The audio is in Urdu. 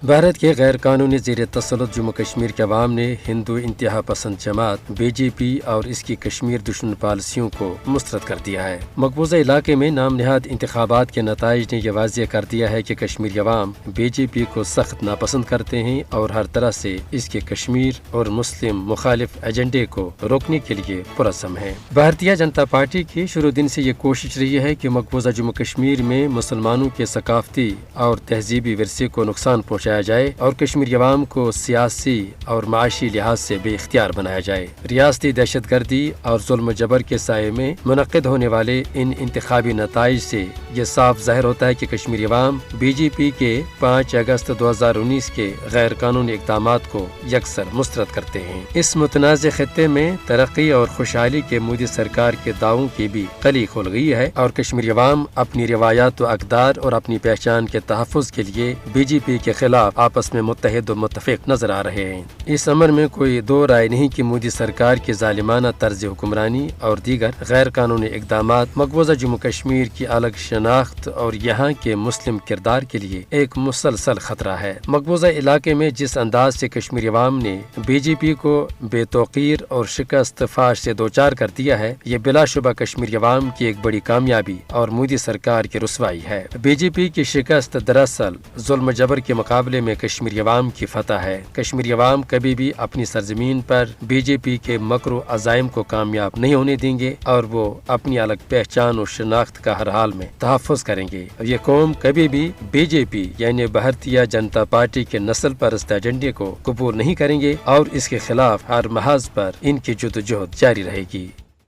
بھارت کے غیر قانونی زیر تسلط جموں کشمیر کے عوام نے ہندو انتہا پسند جماعت بی جے پی اور اس کی کشمیر دشمن پالیسیوں کو مسترد کر دیا ہے۔ مقبوضہ علاقے میں نام نہاد انتخابات کے نتائج نے یہ واضح کر دیا ہے کہ کشمیری عوام بی جے پی کو سخت ناپسند کرتے ہیں اور ہر طرح سے اس کے کشمیر اور مسلم مخالف ایجنڈے کو روکنے کے لیے پرعزم ہیں۔ بھارتیہ جنتا پارٹی کی شروع دن سے یہ کوشش رہی ہے کہ مقبوضہ جموں کشمیر میں مسلمانوں کے ثقافتی اور تہذیبی ورثے کو نقصان پہنچایا جائے اور کشمیری عوام کو سیاسی اور معاشی لحاظ سے بے اختیار بنایا جائے۔ ریاستی دہشت گردی اور ظلم و جبر کے سائے میں منعقد ہونے والے ان انتخابی نتائج سے یہ صاف ظاہر ہوتا ہے کہ کشمیری عوام بی جے پی کے 5 اگست 2019 کے غیر قانونی اقدامات کو یکسر مسترد کرتے ہیں۔ اس متنازع خطے میں ترقی اور خوشحالی کے مودی سرکار کے دعووں کی بھی کلی کھل گئی ہے اور کشمیری عوام اپنی روایات و اقدار اور اپنی پہچان کے تحفظ کے لیے بی جے پی کے خلاف آپس میں متحد و متفق نظر آ رہے ہیں۔ اس امر میں کوئی دو رائے نہیں کہ مودی سرکار کی ظالمانہ طرز حکمرانی اور دیگر غیر قانونی اقدامات مقبوضہ جموں کشمیر کی الگ شناخت اور یہاں کے مسلم کردار کے لیے ایک مسلسل خطرہ ہے۔ مقبوضہ علاقے میں جس انداز سے کشمیری عوام نے بی جے پی کو بے توقیر اور شکست فاش سے دوچار کر دیا ہے، یہ بلا شبہ کشمیری عوام کی ایک بڑی کامیابی اور مودی سرکار کی رسوائی ہے۔ بی جے پی کی شکست دراصل ظلم و جبر کے مقابلے میں کشمیری عوام کی فتح ہے۔ کشمیری عوام کبھی بھی اپنی سرزمین پر بی جے پی کے مکر و عزائم کو کامیاب نہیں ہونے دیں گے اور وہ اپنی الگ پہچان و شناخت کا ہر حال میں تحفظ کریں گے۔ یہ قوم کبھی بھی بی جے پی یعنی بھارتیہ جنتا پارٹی کے نسل پرست ایجنڈے کو قبول نہیں کریں گے اور اس کے خلاف ہر محاذ پر ان کی جدوجہد جاری رہے گی۔